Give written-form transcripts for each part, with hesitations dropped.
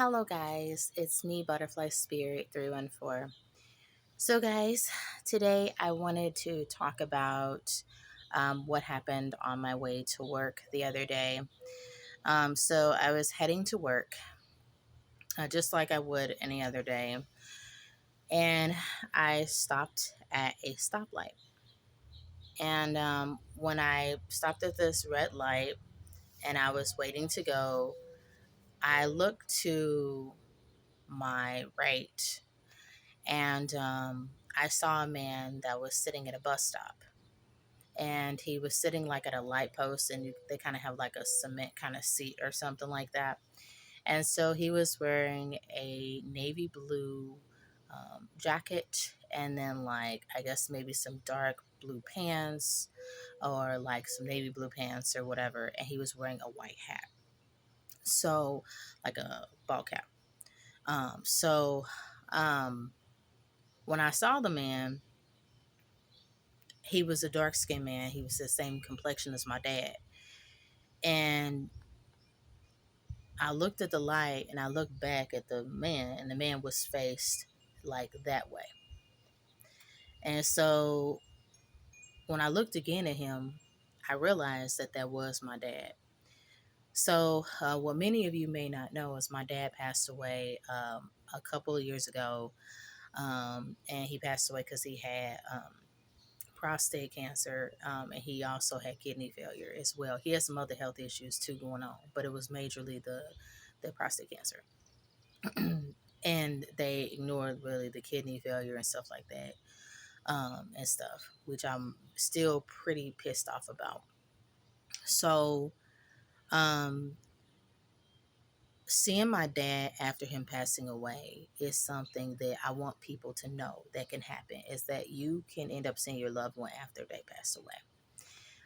Hello, guys. It's me, Butterfly Spirit 314. So, guys, today I wanted to talk about what happened on my way to work the other day. So, I was heading to work just like I would any other day, and I stopped at a stoplight. And when I stopped at this red light and I was waiting to go, I looked to my right and I saw a man that was sitting at a bus stop, and he was sitting like at a light post, and they kind of have like a cement kind of seat or something like that. And so he was wearing a navy blue jacket, and then like I guess maybe some dark blue pants or like some navy blue pants or whatever, and he was wearing a white hat, so like a ball cap. So um, when I saw the man, he was a dark skinned man. He was the same complexion as my dad. And I looked at the light and I looked back at the man, and the man was faced like that way. And so when I looked again at him, I realized that that was my dad. So, what many of you may not know is my dad passed away a couple of years ago. And he passed away because he had prostate cancer, and he also had kidney failure as well. He has some other health issues too going on, but it was majorly the prostate cancer, and they ignored really the kidney failure and stuff like that, and stuff, which I'm still pretty pissed off about. So, um, seeing my dad after him passing away is something that I want people to know that can happen. Is that you can end up seeing your loved one after they pass away.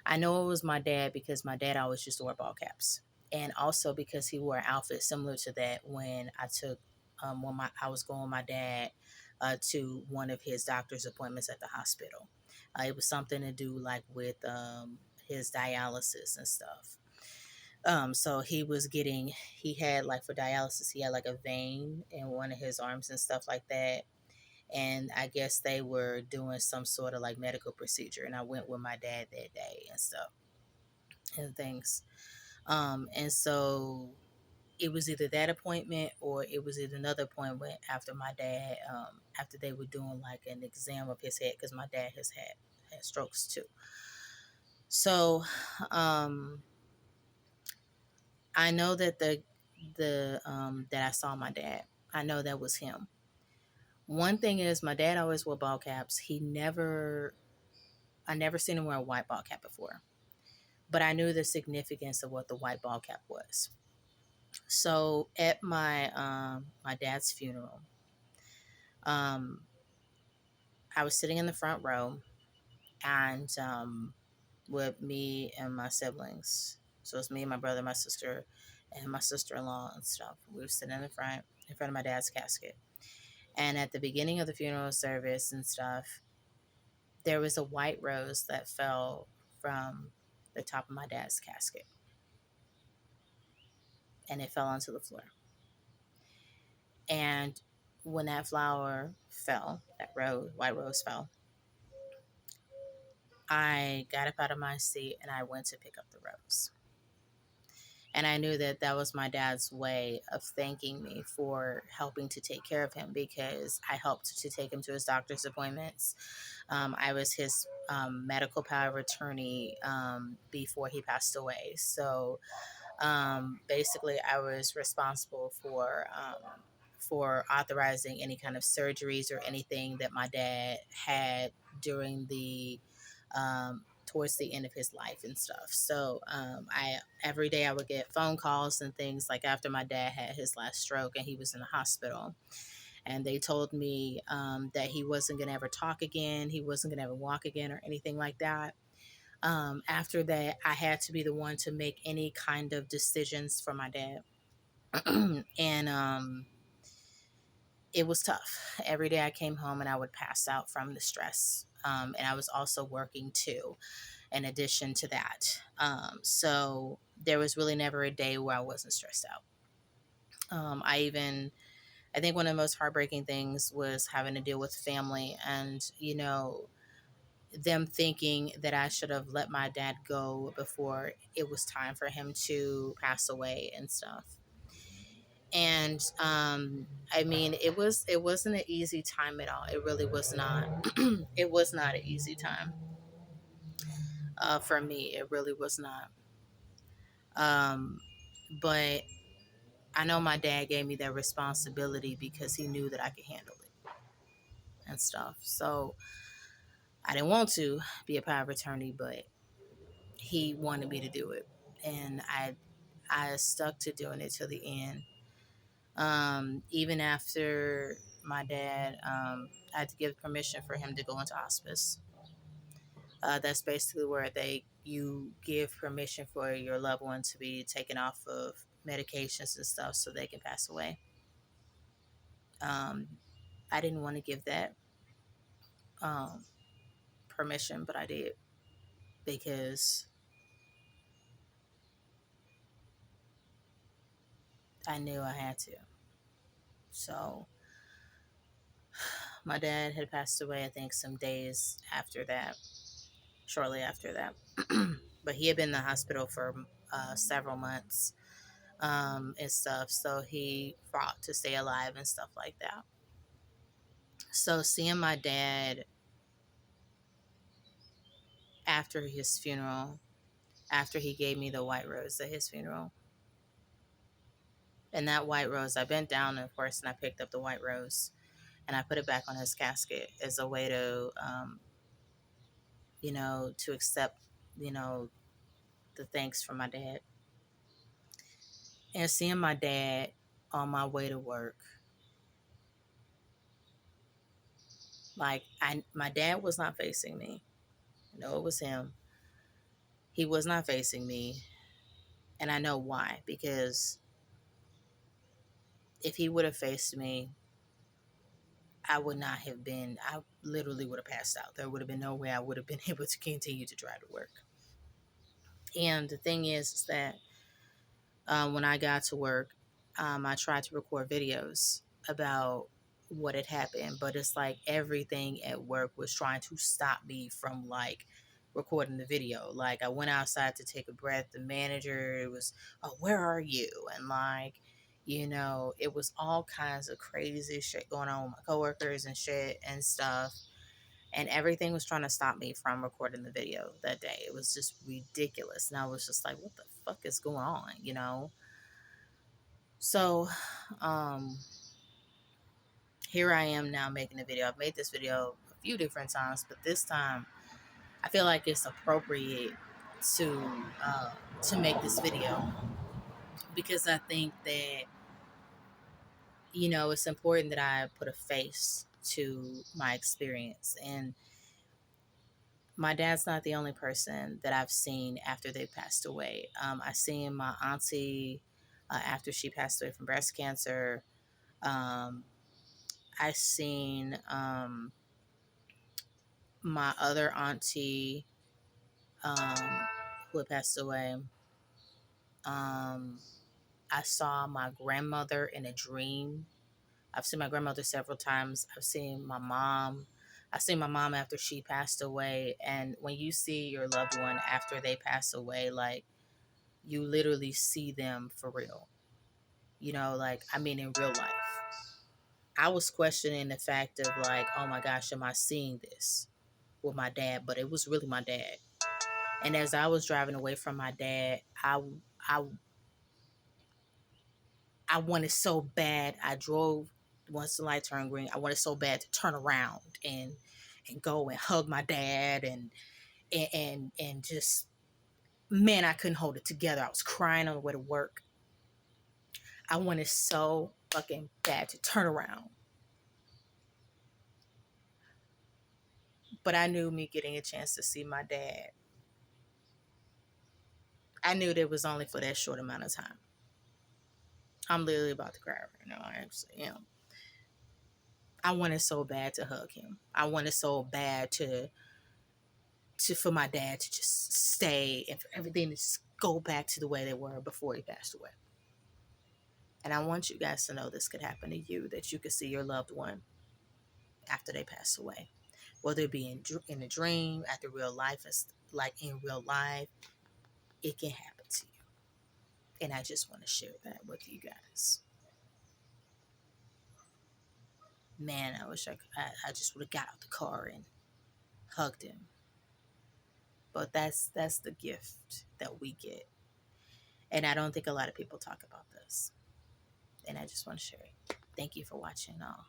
I know it was my dad because my dad always used to wear ball caps, and also because he wore an outfit similar to that when I took when I was going with my dad to one of his doctor's appointments at the hospital. It was something to do like with his dialysis and stuff. So he had like for dialysis, he had like a vein in one of his arms and stuff like that, and I guess they were doing some sort of like medical procedure, and I went with my dad that day and stuff and things. And so it was either that appointment or it was either another appointment after my dad, after they were doing like an exam of his head, because my dad has had strokes too. So um, I know that the that I saw my dad. I know that was him. One thing is, my dad always wore ball caps. I never seen him wear a white ball cap before, but I knew the significance of what the white ball cap was. So at my dad's funeral, um, I was sitting in the front row, and with me and my siblings. So it's me and my brother, my sister, and my sister-in-law and stuff. We were sitting in front of my dad's casket. And at the beginning of the funeral service and stuff, there was a white rose that fell from the top of my dad's casket, and it fell onto the floor. And when that flower fell, that rose, white rose fell, I got up out of my seat and I went to pick up the rose. And I knew that that was my dad's way of thanking me for helping to take care of him, because I helped to take him to his doctor's appointments. I was his medical power of attorney before he passed away. So basically, I was responsible for authorizing any kind of surgeries or anything that my dad had during the towards the end of his life and stuff. So I every day I would get phone calls and things like after my dad had his last stroke and he was in the hospital. And they told me that he wasn't going to ever talk again, he wasn't going to ever walk again, or anything like that. After that, I had to be the one to make any kind of decisions for my dad. And it was tough. Every day I came home and I would pass out from the stress. And I was also working too, in addition to that. So there was really never a day where I wasn't stressed out. I think one of the most heartbreaking things was having to deal with family and, them thinking that I should have let my dad go before it was time for him to pass away and stuff. And it wasn't an easy time at all. It really was not. It was not an easy time for me. It really was not. Um, but I know my dad gave me that responsibility because he knew that I could handle it and stuff. So I didn't want to be a power of attorney, but he wanted me to do it, and I stuck to doing it till the end. Even after my dad, I had to give permission for him to go into hospice. That's basically where you give permission for your loved one to be taken off of medications and stuff so they can pass away. Um, I didn't want to give that um, permission, but I did because I knew I had to. So my dad had passed away, I think, some days after that, shortly after that. But he had been in the hospital for several months and stuff. So he fought to stay alive and stuff like that. So seeing my dad after his funeral, after he gave me the white rose at his funeral, and that white rose, I bent down, of course, and I picked up the white rose and I put it back on his casket as a way to accept, you know, the thanks from my dad. And seeing my dad on my way to work, my dad was not facing me. No, it was him. He was not facing me, and I know why. Because if he would have faced me, I would not have been. I literally would have passed out. There would have been no way I would have been able to continue to drive to work. And the thing is that when I got to work, I tried to record videos about what had happened, but it's like everything at work was trying to stop me from recording the video. Like I went outside to take a breath. The manager it was, "Oh, where are you?" And it was all kinds of crazy shit going on with my coworkers and shit and stuff. And everything was trying to stop me from recording the video that day. It was just ridiculous. And I was just like, what the fuck is going on? So, um, here I am now making a video. I've made this video a few different times, but this time I feel like it's appropriate to to make this video because I think that it's important that I put a face to my experience. And my dad's not the only person that I've seen after they passed away. I seen my auntie after she passed away from breast cancer. Um, I seen my other auntie who had passed away. Um, I saw my grandmother in a dream. I've seen my grandmother several times. I've seen my mom. I seen my mom after she passed away. And when you see your loved one after they pass away, you literally see them for real. In real life. I was questioning the fact of oh my gosh, am I seeing this with my dad? But it was really my dad. And as I was driving away from my dad, I I wanted so bad. I drove once the light turned green. I wanted so bad to turn around and go and hug my dad and just man, I couldn't hold it together. I was crying on the way to work. I wanted so fucking bad to turn around. But I knew me getting a chance to see my dad, I knew that it was only for that short amount of time. I'm literally about to cry right now. I actually am. I wanted so bad to hug him. I wanted so bad to for my dad to just stay and for everything to just go back to the way they were before he passed away. And I want you guys to know this could happen to you, that you could see your loved one after they pass away, whether it be in a dream, after real life, like in real life, it can happen to you. And I just want to share that with you guys. Man, I wish I just would have got out the car and hugged him. But that's the gift that we get. And I don't think a lot of people talk about this. And I just want to share it. Thank you for watching all.